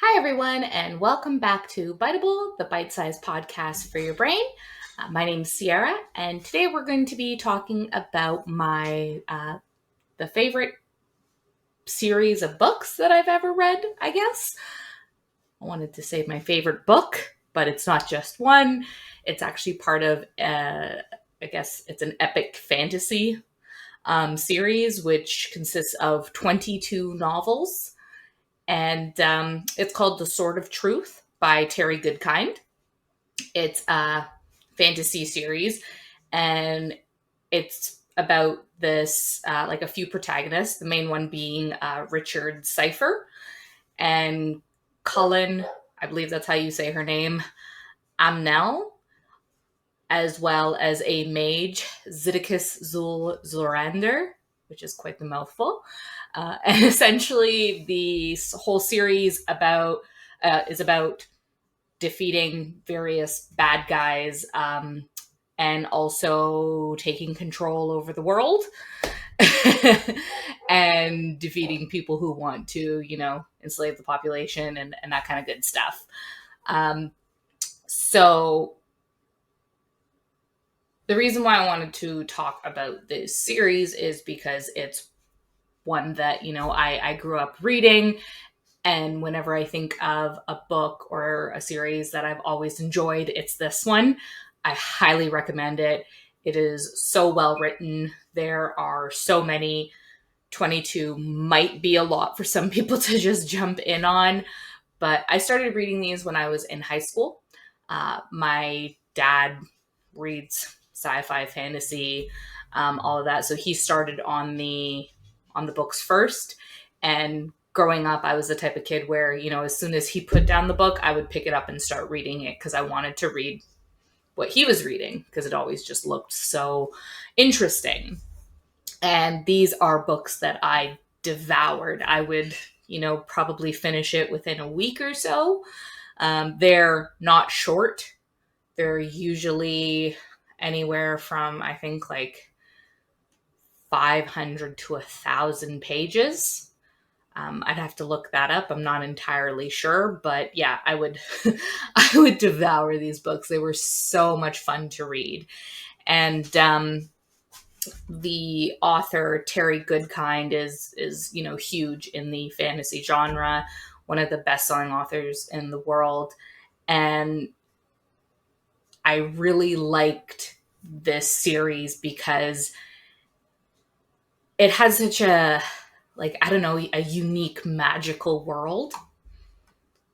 Hi, everyone, and welcome back to Biteable, the bite-sized podcast for your brain. My name's Sierra, and today we're going to be talking about the favorite series of books that I've ever read, I guess. I wanted to say my favorite book, but it's not just one. It's actually part of, I guess it's an epic fantasy series, which consists of 22 novels. And it's called The Sword of Truth by Terry Goodkind. It's a fantasy series, and it's about this like a few protagonists. The main one being Richard Cipher and Cullen. I believe that's how you say her name. Amnel, as well as a mage, Zidicus Zorander, which is quite the mouthful. And essentially, the whole series is about defeating various bad guys, and also taking control over the world and defeating people who want to, enslave the population and that kind of good stuff. So the reason why I wanted to talk about this series is because it's one that, I grew up reading. And whenever I think of a book or a series that I've always enjoyed, it's this one. I highly recommend it. It is so well written. There are so many. 22 might be a lot for some people to just jump in on, but I started reading these when I was in high school. My dad reads sci-fi, fantasy, all of that. So he started on the books first, and growing up, I was the type of kid where, as soon as he put down the book, I would pick it up and start reading it because I wanted to read what he was reading because it always just looked so interesting. And these are books that I devoured. I would, probably finish it within a week or so. They're not short. They're usually anywhere from, I think, like 500 to 1,000 pages. I'd have to look that up. I'm not entirely sure, but yeah, I would I would devour these books. They were so much fun to read. And the author Terry Goodkind is huge in the fantasy genre, one of the best-selling authors in the world, and I really liked this series because it has such a, like, I don't know, a unique magical world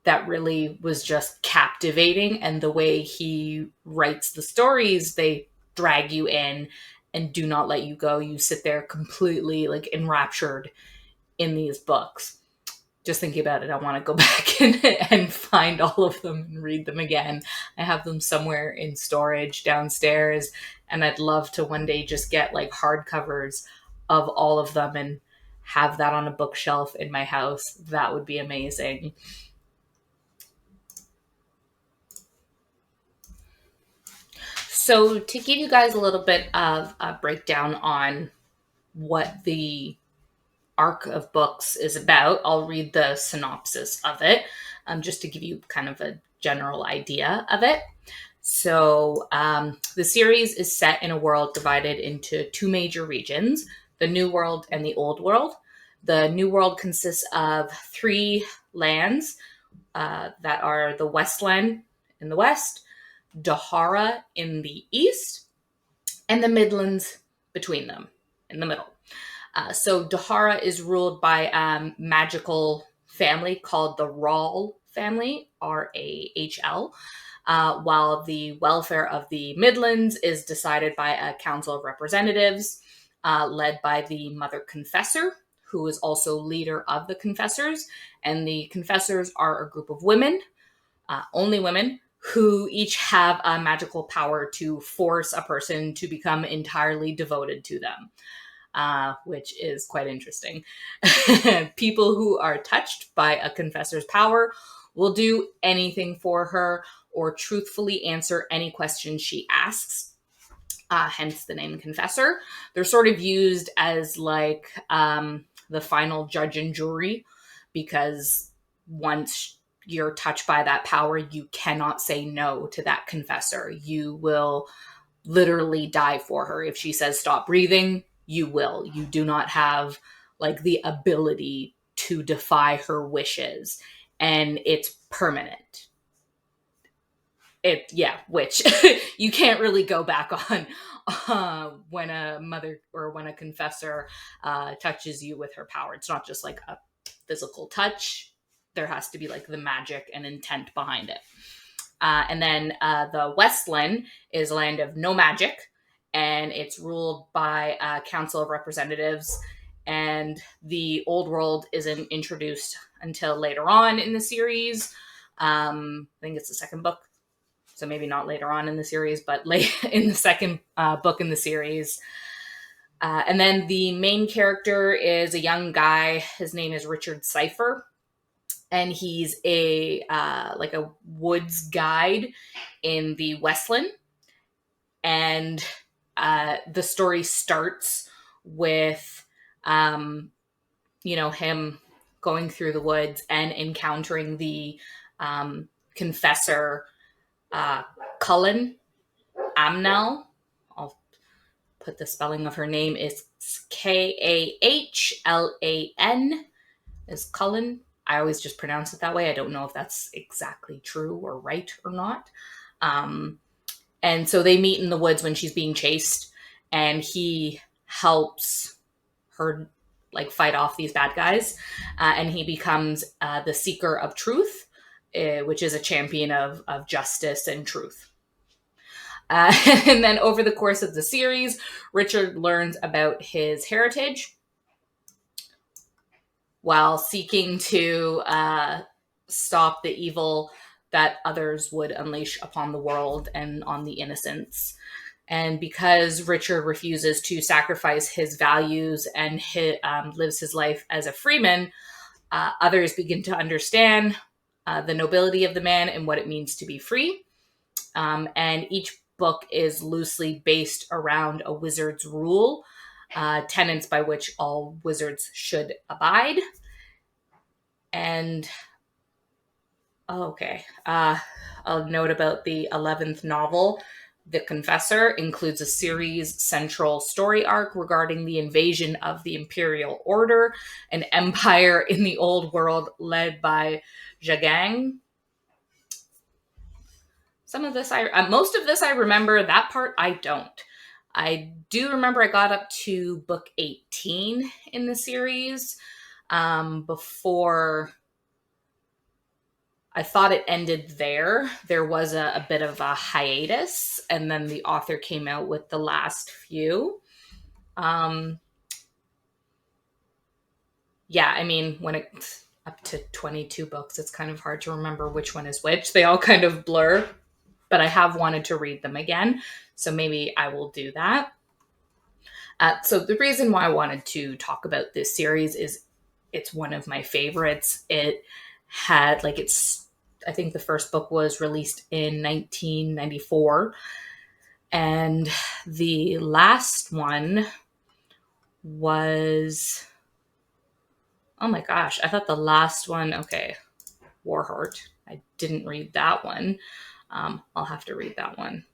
that really was just captivating. And the way he writes the stories, they drag you in and do not let you go. You sit there completely like enraptured in these books. Just thinking about it, I want to go back and find all of them and read them again. I have them somewhere in storage downstairs, and I'd love to one day just get like hardcovers of all of them and have that on a bookshelf in my house. That would be amazing. So, to give you guys a little bit of a breakdown on what the arc of books is about, I'll read the synopsis of it, just to give you kind of a general idea of it. So, the series is set in a world divided into two major regions: the New World and the Old World. The New World consists of three lands that are the Westland in the west, Dahara in the east, and the Midlands between them in the middle. So Dahara is ruled by a magical family called the Rahl family, Rahl, while the welfare of the Midlands is decided by a council of representatives led by the Mother Confessor, who is also leader of the Confessors. And the Confessors are a group of women, only women, who each have a magical power to force a person to become entirely devoted to them, which is quite interesting. People who are touched by a confessor's power will do anything for her or truthfully answer any question she asks. Hence the name confessor. They're sort of used as like the final judge and jury, because once you're touched by that power, you cannot say no to that confessor. You will literally die for her. If she says stop breathing, you will. You do not have like the ability to defy her wishes, and it's permanent. Which you can't really go back on when a mother or when a confessor touches you with her power. It's not just like a physical touch. There has to be like the magic and intent behind it. And then the Westland is a land of no magic, and it's ruled by a council of representatives. And the old world isn't introduced until later on in the series. I think it's the second book. So maybe not later on in the series, but late in the second book in the series. And then the main character is a young guy. His name is Richard Cypher. And he's a woods guide in the Westland. And the story starts with, him going through the woods and encountering the confessor, Cullen Amnell. I'll put the spelling of her name is Kahlan, is Cullen. I always just pronounce it that way. I don't know if that's exactly true or right or not. And so they meet in the woods when she's being chased, and he helps her like fight off these bad guys. And he becomes the seeker of truth, which is a champion of justice and truth. And then over the course of the series, Richard learns about his heritage while seeking to stop the evil that others would unleash upon the world and on the innocents. And because Richard refuses to sacrifice his values and lives his life as a freeman, others begin to understand the nobility of the man and what it means to be free. And each book is loosely based around a wizard's rule, tenets by which all wizards should abide. And a note about the 11th novel, The Confessor, includes a series central story arc regarding the invasion of the Imperial Order, an empire in the old world led by Jagang. Most of this I remember. That part I don't. I do remember I got up to book 18 in the series before I thought it ended there. There was a bit of a hiatus, and then the author came out with the last few. When it's up to 22 books, it's kind of hard to remember which one is which. They all kind of blur. But I have wanted to read them again, so maybe I will do that. So the reason why I wanted to talk about this series is it's one of my favorites. It had, I think the first book was released in 1994, and the last one was, oh my gosh, I thought the last one, Warheart. I didn't read that one. I'll have to read that one.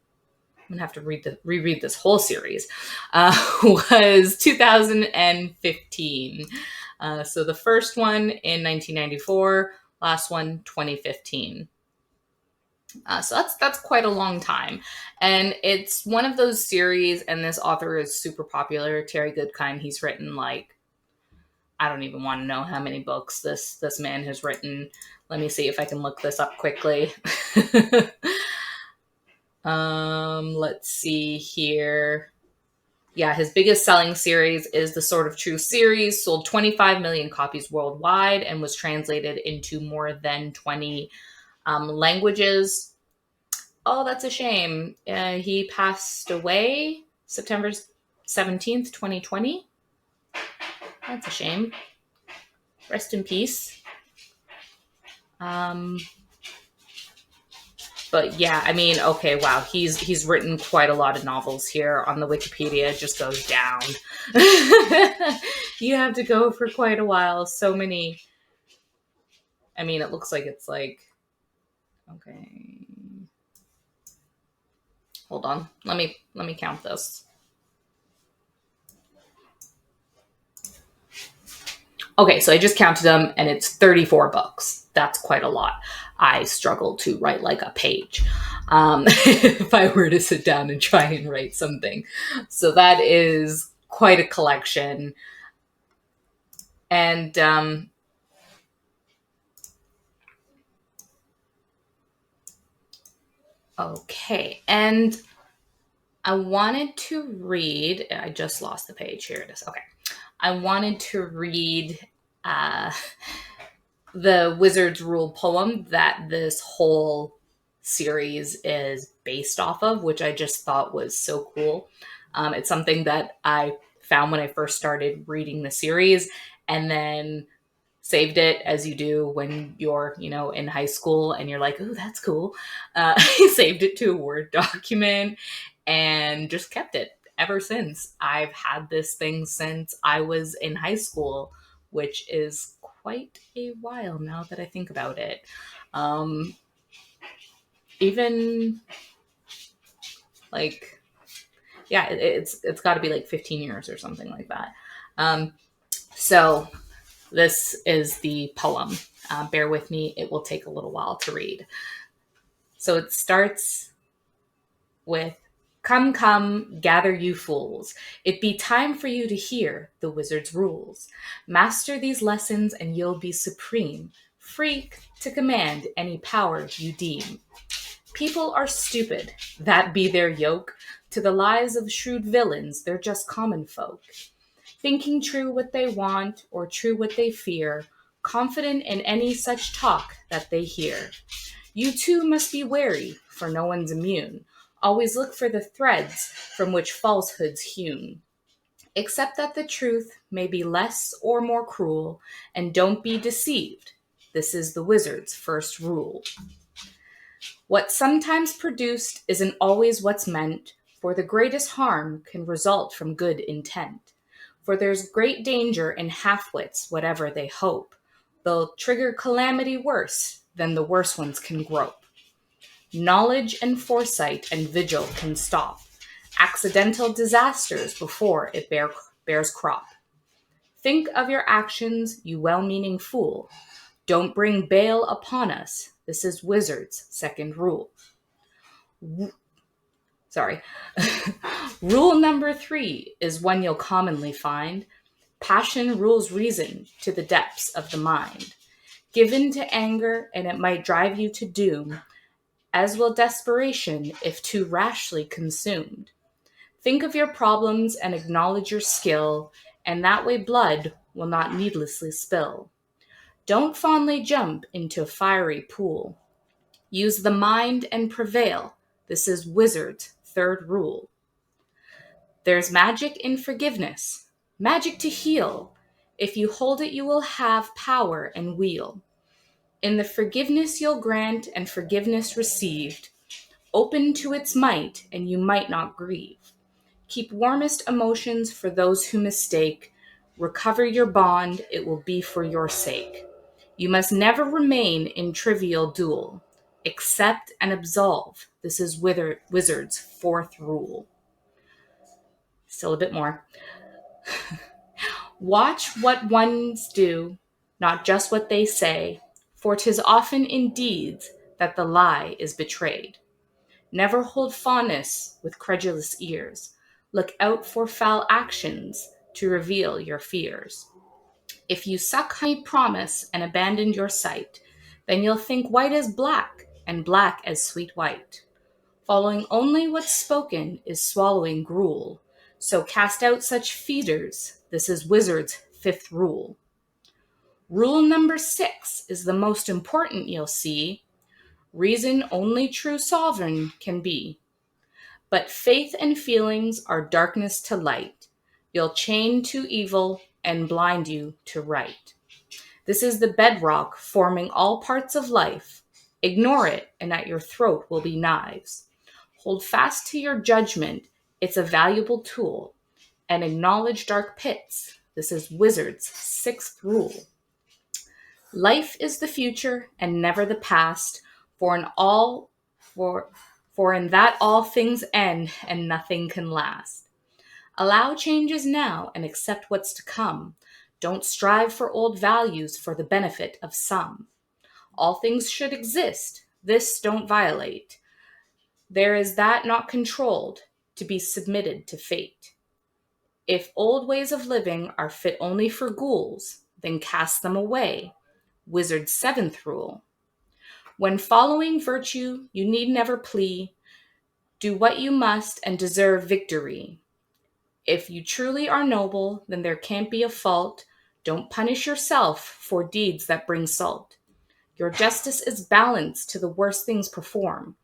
I'm gonna have to reread this whole series. Was 2015. So the first one in 1994, last one 2015. So that's quite a long time, and it's one of those series. And this author is super popular, Terry Goodkind. He's written I don't even want to know how many books this man has written. Let me see if I can look this up quickly. Let's see here. Yeah, his biggest selling series is the Sword of Truth series, sold 25 million copies worldwide and was translated into more than 20 languages. Oh, that's a shame. He passed away September 17th, 2020. That's a shame. Rest in peace. But yeah, wow. He's written quite a lot of novels here on the Wikipedia. It just goes down. You have to go for quite a while. So many I mean, it looks like it's like, okay, hold on. Let me count this. Okay, so I just counted them and it's 34 books. That's quite a lot. I struggle to write like a page if I were to sit down and try and write something. So that is quite a collection. And okay, and I wanted to read, I just lost the page. Here it is. Okay. I wanted to read uh, the Wizard's Rule poem that this whole series is based off of, which I just thought was so cool. It's something that I found when I first started reading the series, and then saved it, as you do when you're, in high school and you're like, "Ooh, that's cool." I saved it to a Word document and just kept it ever since. I've had this thing since I was in high school, which is quite a while now that I think about it. Um, Even like, yeah, it's got to be like 15 years or something like that. So this is the poem. Bear with me, it will take a little while to read. So it starts with, "Come, come, gather you fools. It be time for you to hear the wizard's rules. Master these lessons and you'll be supreme, free to command any power you deem. People are stupid, that be their yoke. To the lies of shrewd villains, they're just common folk. Thinking true what they want or true what they fear, confident in any such talk that they hear. You too must be wary, for no one's immune. Always look for the threads from which falsehood's hewn. Accept that the truth may be less or more cruel, and don't be deceived. This is the wizard's first rule. What's sometimes produced isn't always what's meant, for the greatest harm can result from good intent. For there's great danger in half-wits, whatever they hope. They'll trigger calamity worse than the worse ones can grope. Knowledge and foresight and vigil can stop accidental disasters before it bears crop. Think of your actions, you well-meaning fool. Don't bring bale upon us. This is Wizard's second rule. Sorry. Rule number 3 is one you'll commonly find. Passion rules reason to the depths of the mind. Give in to anger, and it might drive you to doom, as will desperation if too rashly consumed. Think of your problems and acknowledge your skill, and that way blood will not needlessly spill. Don't fondly jump into a fiery pool. Use the mind and prevail. This is Wizard's third rule. There's magic in forgiveness, magic to heal. If you hold it, you will have power and wheel. In the forgiveness you'll grant and forgiveness received, open to its might, and you might not grieve. Keep warmest emotions for those who mistake. Recover your bond, it will be for your sake. You must never remain in trivial duel. Accept and absolve. This is Wizard's fourth rule. Still a bit more. Watch what ones do, not just what they say, for 'tis often in deeds that the lie is betrayed. Never hold fondness with credulous ears. Look out for foul actions to reveal your fears. If you suck honey promise and abandon your sight, then you'll think white as black and black as sweet white. Following only what's spoken is swallowing gruel. So cast out such feeders. This is Wizard's fifth rule. Rule number 6 is the most important, you'll see. Reason only true sovereign can be. But faith and feelings are darkness to light. You'll chain to evil and blind you to right. This is the bedrock forming all parts of life. Ignore it, and at your throat will be knives. Hold fast to your judgment. It's a valuable tool. And acknowledge dark pits. This is Wizard's sixth rule. Life is the future and never the past, for in all for for in that all things end and nothing can last. Allow changes now and accept what's to come. Don't strive for old values for the benefit of some. All things should exist. This don't violate. There is that not controlled, to be submitted to fate. If old ways of living are fit only for ghouls, then cast them away. Wizard's seventh rule. When following virtue, you need never plea. Do what you must and deserve victory. If you truly are noble, then there can't be a fault. Don't punish yourself for deeds that bring salt. Your justice is balanced to the worst things perform.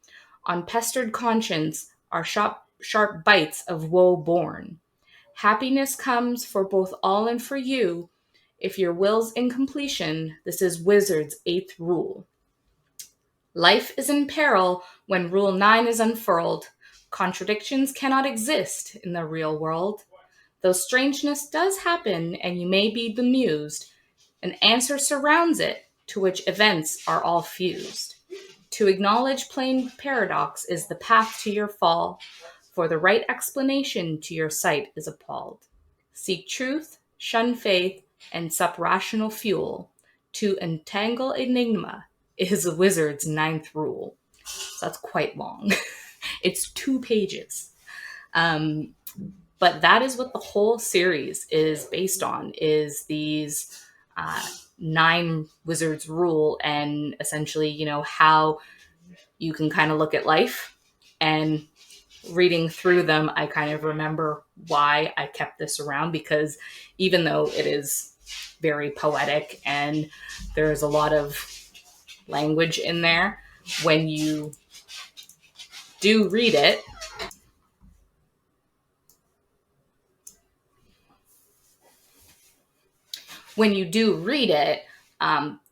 On pestered conscience are sharp bites of woe born. Happiness comes for both all and for you. If your will's in completion, this is Wizard's eighth rule. Life is in peril when Rule 9 is unfurled. Contradictions cannot exist in the real world. Though strangeness does happen and you may be bemused, an answer surrounds it to which events are all fused. To acknowledge plain paradox is the path to your fall, for the right explanation to your sight is appalled. Seek truth, shun faith, and sup rational fuel. To entangle enigma is a wizard's ninth rule. So that's quite long. It's 2 pages. But that is what the whole series is based on, is these 9 wizards rule, and essentially, how you can kind of look at life. And reading through them, I kind of remember why I kept this around, because even though it is very poetic and there's a lot of language in there, when you do read it,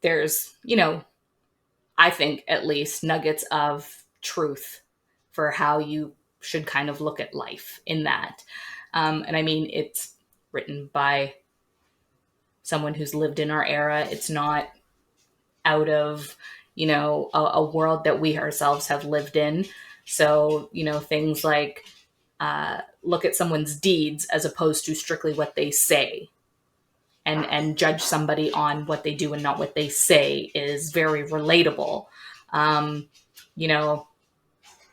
there's, I think at least, nuggets of truth for how you should kind of look at life in that. And I mean, it's written by someone who's lived in our era. It's not out of, a world that we ourselves have lived in. So, things like look at someone's deeds as opposed to strictly what they say, and judge somebody on what they do and not what they say is very relatable. Um, you know,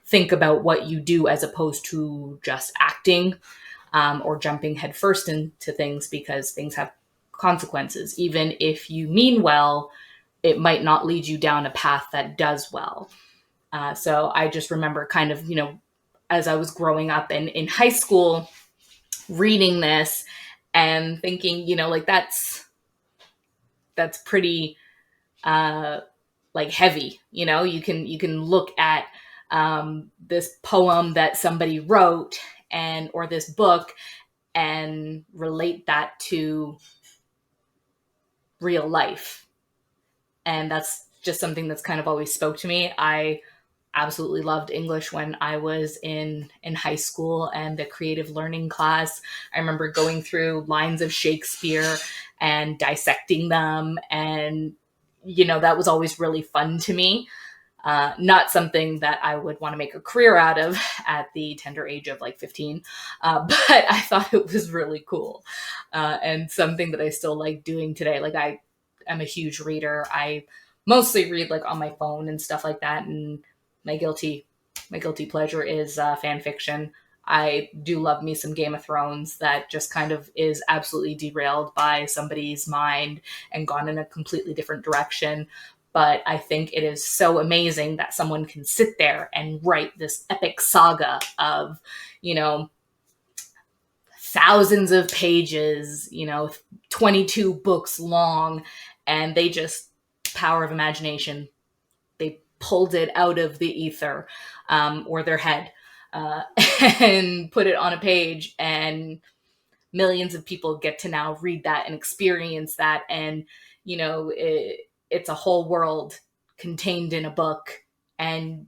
think about what you do as opposed to just acting, or jumping headfirst into things, because things have consequences. Even if you mean well, it might not lead you down a path that does well. So I just remember kind of, as I was growing up and in high school, reading this and thinking, like that's pretty like heavy. You can look at this poem that somebody wrote, and or this book, and relate that to real life. And that's just something that's kind of always spoke to me. I absolutely loved English when I was in high school and the creative learning class. I remember going through lines of Shakespeare and dissecting them, and that was always really fun to me. Not something that I would want to make a career out of at the tender age of like 15, but I thought it was really cool, and something that I still like doing today. Like, I am a huge reader. I mostly read like on my phone and stuff like that, and my guilty pleasure is fan fiction. I do love me some Game of Thrones that just kind of is absolutely derailed by somebody's mind and gone in a completely different direction. But I think it is so amazing that someone can sit there and write this epic saga of, thousands of pages, 22 books long, and they just, power of imagination, they pulled it out of the ether, or their head, uh, and put it on a page, and millions of people get to now read that and experience that. And it's a whole world contained in a book, and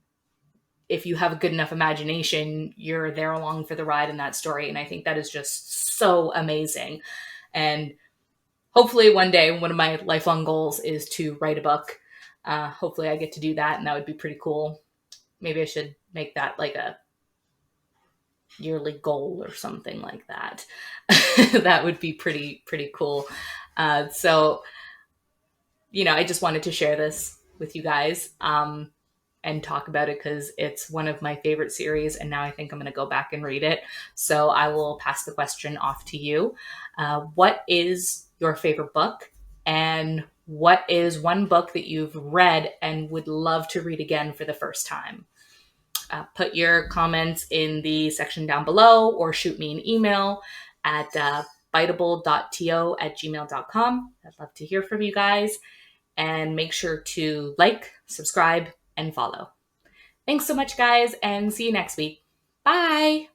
if you have a good enough imagination, you're there along for the ride in that story. And I think that is just so amazing. And hopefully one day, one of my lifelong goals is to write a book. Hopefully I get to do that, and that would be pretty cool. Maybe I should make that like a yearly goal or something like that. That would be pretty cool. So, I just wanted to share this with you guys, and talk about it because it's one of my favorite series, and now I think I'm going to go back and read it. So I will pass the question off to you. What is your favorite book? And what is one book that you've read and would love to read again for the first time? Put your comments in the section down below, or shoot me an email at biteable.to@gmail.com. I'd love to hear from you guys, and make sure to like, subscribe, and follow. Thanks so much, guys, and see you next week. Bye.